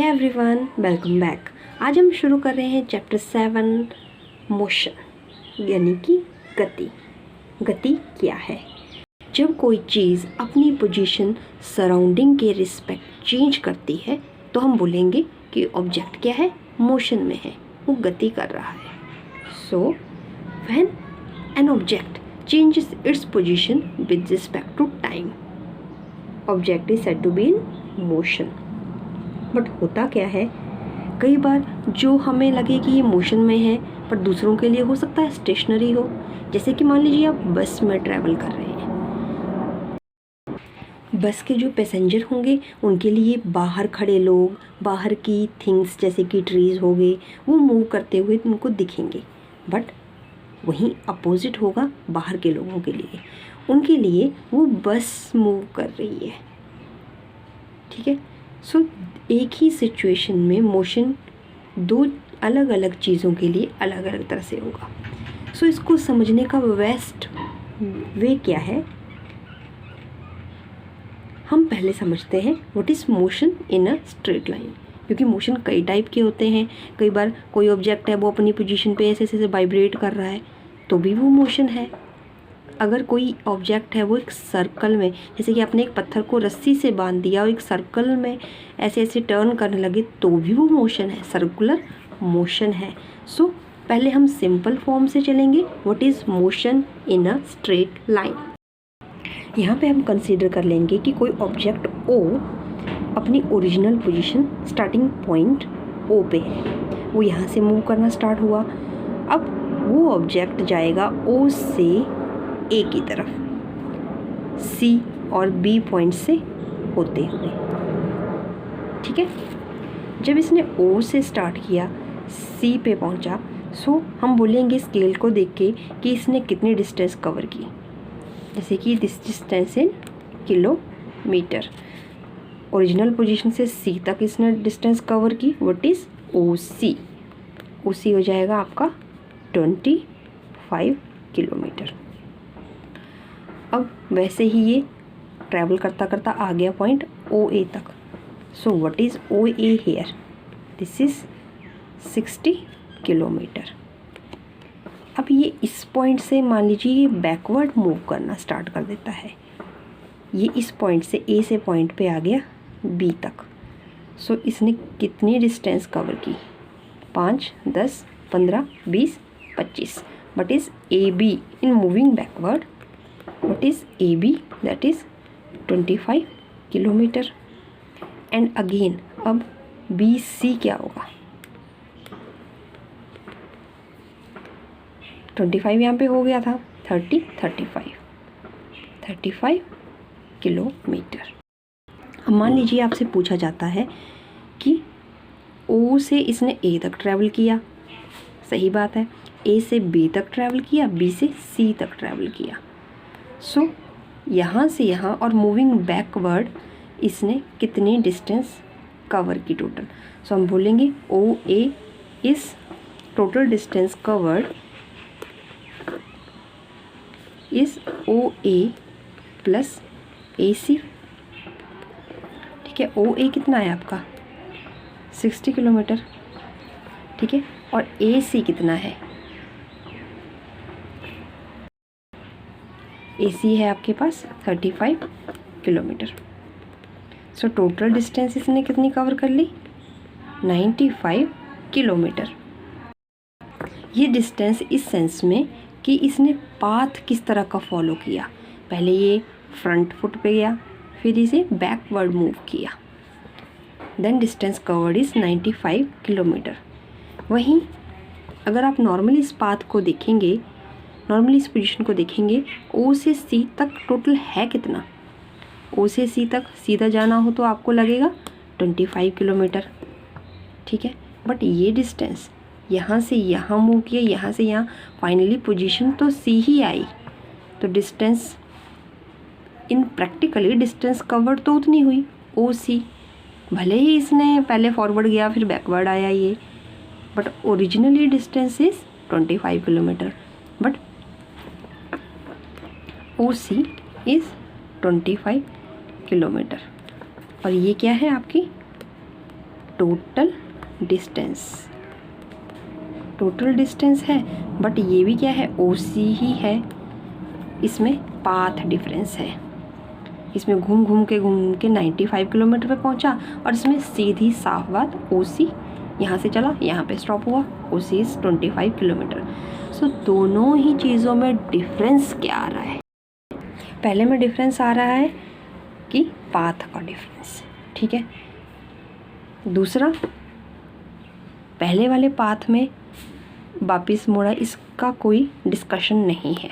Hey everyone, welcome back. आज हम शुरू कर रहे हैं चैप्टर 7 मोशन यानी कि गति। गति क्या है? जब कोई चीज़ अपनी पोजीशन सराउंडिंग के रिस्पेक्ट चेंज करती है तो हम बोलेंगे कि ऑब्जेक्ट क्या है, मोशन में है, वो गति कर रहा है। So when an object changes its position with respect to time, object is said to be in motion. But होता क्या है, कई बार जो हमें लगे कि ये मोशन में है पर दूसरों के लिए हो सकता है स्टेशनरी हो। जैसे कि मान लीजिए आप बस में ट्रैवल कर रहे हैं, बस के जो पैसेंजर होंगे उनके लिए बाहर खड़े लोग, बाहर की थिंग्स जैसे कि ट्रीज़ हो गए, वो मूव करते हुए उनको दिखेंगे। बट वहीं अपोजिट होगा बाहर के लोगों के लिए, उनके लिए वो बस मूव कर रही है। ठीक है। सो एक ही सिचुएशन में मोशन दो अलग अलग चीज़ों के लिए अलग अलग तरह से होगा। सो इसको समझने का बेस्ट वे क्या है, हम पहले समझते हैं what is motion in a straight line. क्योंकि मोशन कई टाइप के होते हैं। कई बार कोई ऑब्जेक्ट है वो अपनी पोजीशन पे ऐसे ऐसे वाइब्रेट कर रहा है तो भी वो मोशन है। अगर कोई ऑब्जेक्ट है वो एक सर्कल में, जैसे कि आपने एक पत्थर को रस्सी से बांध दिया और एक सर्कल में ऐसे ऐसे टर्न करने लगे तो भी वो मोशन है, सर्कुलर मोशन है। सो पहले हम सिंपल फॉर्म से चलेंगे, what is motion in a straight line. यहाँ पे हम कंसीडर कर लेंगे कि कोई ऑब्जेक्ट O अपनी original position starting point O पे है, वो यहाँ से मूव करना स्टार्ट हुआ। अब वो ऑब्जेक्ट जाएगा O से A की तरफ, C और B पॉइंट से होते हुए। ठीक है। जब इसने O से स्टार्ट किया, C पे पहुंचा, सो हम बोलेंगे स्केल को देख के कि इसने कितनी डिस्टेंस कवर की। जैसे कि this distance in kilometre, original position से C तक इसने डिस्टेंस कवर की, व्हाट इज़ OC। OC हो जाएगा आपका 25 किलोमीटर। अब वैसे ही ये ट्रैवल करता करता आ गया पॉइंट OA तक। So what is OA here, this is 60 kilometre. अब ये इस पॉइंट से मान लीजिए ये बैकवर्ड मूव करना स्टार्ट कर देता है। ये इस पॉइंट से A से पॉइंट पे आ गया B तक। सो इसने कितनी डिस्टेंस कवर की, 5, 10, 15, 20, 25। But is AB in moving backward, what is AB, that is 25 kilometre. And again अब BC क्या होगा, 25 यहाँ पे हो गया था, 35 किलोमीटर। अब मान लीजिए आपसे पूछा जाता है कि O से इसने A तक ट्रैवल किया, सही बात है, A से B तक ट्रैवल किया, B से C तक ट्रैवल किया। सो यहाँ से यहाँ और मूविंग बैकवर्ड इसने कितनी डिस्टेंस कवर की टोटल। सो हम बोलेंगे OA is total distance covered is OA plus AC। ठीक है। OA कितना है आपका 60 किलोमीटर। ठीक है। और AC कितना है, AC है आपके पास 35 किलोमीटर। सो टोटल डिस्टेंस इसने कितनी कवर कर ली, 95 किलोमीटर। ये डिस्टेंस इस सेंस में कि इसने पाथ किस तरह का फॉलो किया, पहले ये फ्रंट फुट पे गया, फिर इसे बैकवर्ड मूव किया, then distance covered is 95 kilometre. वहीं अगर आप नॉर्मली इस पाथ को देखेंगे, नॉर्मली इस पोजीशन को देखेंगे, O से C तक टोटल है कितना, O से C तक सीधा जाना हो तो आपको लगेगा 25 किलोमीटर। ठीक है। बट ये डिस्टेंस यहाँ से यहाँ मूव किया, यहाँ से यहाँ, फाइनली पोजीशन तो C ही आई, तो distance in practically distance covered तो उतनी हुई OC। भले ही इसने पहले फॉरवर्ड गया फिर बैकवर्ड आया ये, but originally distance is 25 kilometre, but OC is 25 kilometre. और ये क्या है आपकी टोटल डिस्टेंस है, बट ये भी क्या है, OC ही है। इसमें पाथ डिफरेंस है, इसमें घूम के 95 किलोमीटर पे पहुंचा, और इसमें सीधी साफ बात OC यहाँ से चला, यहाँ पे स्टॉप हुआ, OC इज़ 25 किलोमीटर। सो दोनों ही चीज़ों में डिफरेंस क्या आ रहा है? पहले में डिफरेंस आ रहा है कि पाथ का डिफरेंस, ठीक है। दूसरा, पहले वाले पाथ में वापस मुड़ा, इसका कोई डिस्कशन नहीं है।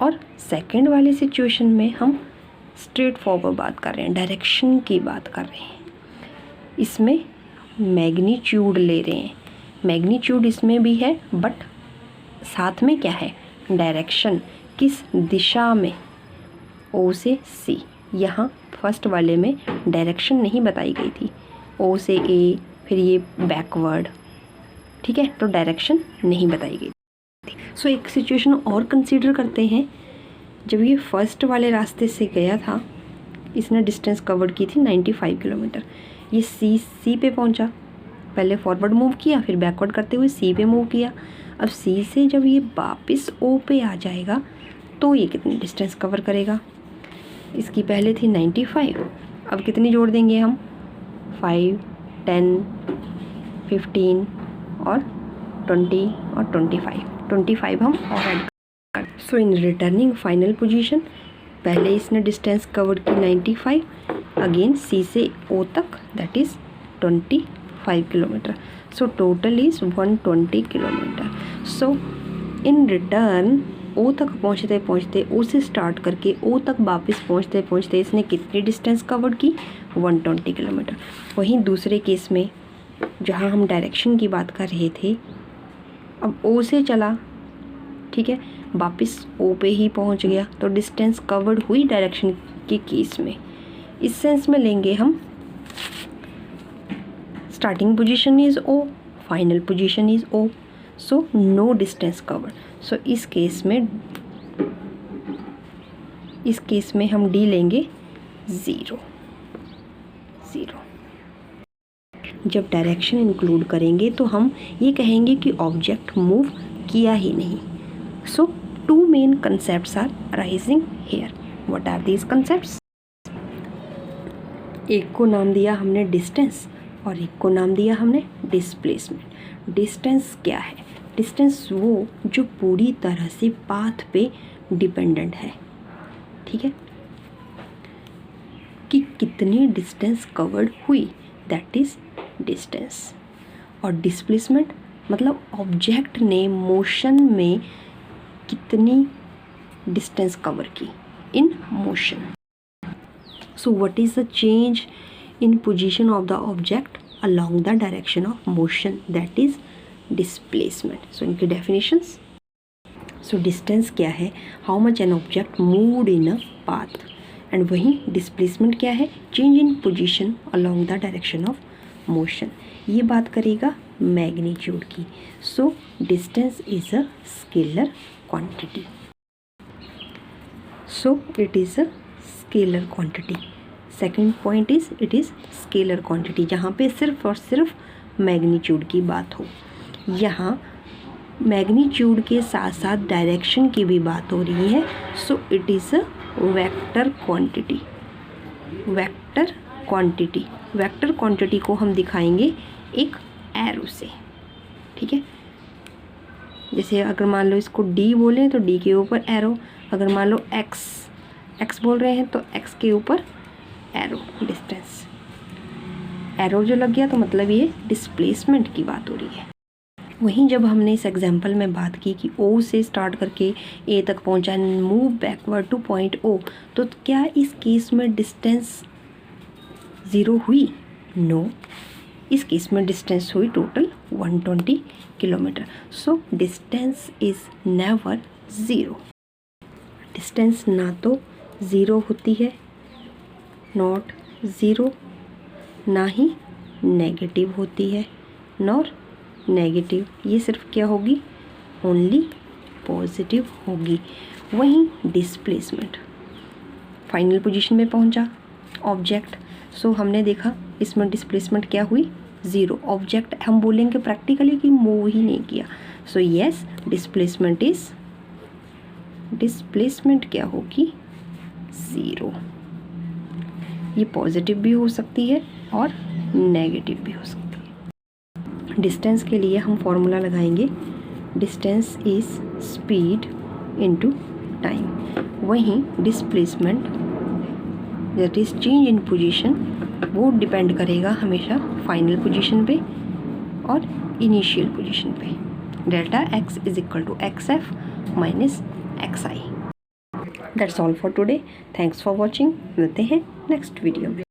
और सेकंड वाली सिचुएशन में हम स्ट्रेट फॉरवर्ड बात कर रहे हैं, डायरेक्शन की बात कर रहे हैं। इसमें मैग्नीट्यूड ले रहे हैं, मैग्नीट्यूड इसमें भी है, बट साथ में क्या है, डायरेक्शन, किस दिशा में, O से C। यहाँ फर्स्ट वाले में डायरेक्शन नहीं बताई गई थी, O से A, फिर ये बैकवर्ड, ठीक है, तो डायरेक्शन नहीं बताई गई थी। सो एक सिचुएशन और कंसीडर करते हैं। जब ये फर्स्ट वाले रास्ते से गया था, इसने डिस्टेंस कवर की थी 95 किलोमीटर। ये C पे पहुंचा, पहले फॉरवर्ड मूव किया, फिर बैकवर्ड करते हुए C पे मूव किया। अब C से जब ये वापस O पे आ जाएगा तो ये कितनी डिस्टेंस कवर करेगा? इसकी पहले थी 95, अब कितनी जोड़ देंगे हम? 5, 10, 15 और 20 और 25 हम और ऐड कर। सो इन रिटर्निंग फाइनल पोजीशन, पहले इसने डिस्टेंस कवर की 95, अगेन C से O तक, that is 25 kilometre. So total is 120 kilometre. So in return O तक पहुँचते O से स्टार्ट करके O तक वापस पहुँचते इसने कितनी डिस्टेंस कवर की? 120 किलोमीटर। वहीं दूसरे केस में जहाँ हम डायरेक्शन की बात कर रहे थे, अब O से चला, ठीक है, वापस O पे ही पहुँच गया, तो डिस्टेंस कवर्ड हुई डायरेक्शन के केस में। इस सेंस में लेंगे हम, starting position is O, final position is O, so no distance covered. So इस केस में हम D लेंगे 0। जब डायरेक्शन इंक्लूड करेंगे तो हम ये कहेंगे कि ऑब्जेक्ट मूव किया ही नहीं। So 2 main concepts are arising here. What are these concepts? एक को नाम दिया हमने डिस्टेंस और एक को नाम दिया हमने डिस्प्लेसमेंट। डिस्टेंस क्या है? डिस्टेंस वो जो पूरी तरह से पाथ पे डिपेंडेंट है, ठीक है, कि कितनी डिस्टेंस कवर्ड हुई, दैट इज़ डिस्टेंस। और डिस्प्लेसमेंट मतलब ऑब्जेक्ट ने मोशन में कितनी डिस्टेंस कवर की in motion. So what is the change in position of the object along the direction of motion, that is displacement. So इनकी definitions. So distance क्या है? How much an object moved in a path. And वहीं displacement क्या है? Change in position along the direction of motion. ये बात करेगा magnitude की. So distance is a scalar quantity. So it is a scalar quantity. Second point is it is scalar quantity, जहाँ पे सिर्फ और सिर्फ मैग्नीट्यूड की बात हो। यहाँ मैग्नीट्यूड के साथ साथ डायरेक्शन की भी बात हो रही है। So it is a vector quantity. Vector quantity को हम दिखाएंगे एक एरो से, ठीक है। जैसे अगर मान लो इसको D बोलें तो D के ऊपर एरो, अगर मान लो x बोल रहे हैं तो x के ऊपर एरो। डिस्टेंस एरो जो लग गया तो मतलब ये डिस्प्लेसमेंट की बात हो रही है। वहीं जब हमने इस एग्जांपल में बात की कि O से स्टार्ट करके A तक पहुंचा, move backward two point O, तो क्या इस केस में डिस्टेंस 0 हुई? नो, इस केस में डिस्टेंस हुई total 120 kilometre. So distance is never 0। Distance ना तो 0 होती है, नॉट 0, ना ही नेगेटिव होती है, नॉर नेगेटिव। ये सिर्फ क्या होगी? ओनली पॉजिटिव होगी। वहीं डिस्प्लेसमेंट, फाइनल पोजीशन में पहुंचा ऑब्जेक्ट, सो हमने देखा इसमें डिस्प्लेसमेंट क्या हुई? ज़ीरो। ऑब्जेक्ट हम बोलेंगे प्रैक्टिकली कि मूव ही नहीं किया। सो यस, डिस्प्लेसमेंट क्या होगी, ज़ीरो। ये पॉजिटिव भी हो सकती है और नेगेटिव भी हो सकती है। डिस्टेंस के लिए हम फॉर्मूला लगाएंगे, distance is speed into time. वहीं displacement that is change in position, वो डिपेंड करेगा हमेशा फाइनल पोजीशन पे और इनिशियल पोजीशन पे। Delta x is equal to x f minus x i. That's all for today. Thanks for watching. मिलते हैं next video में।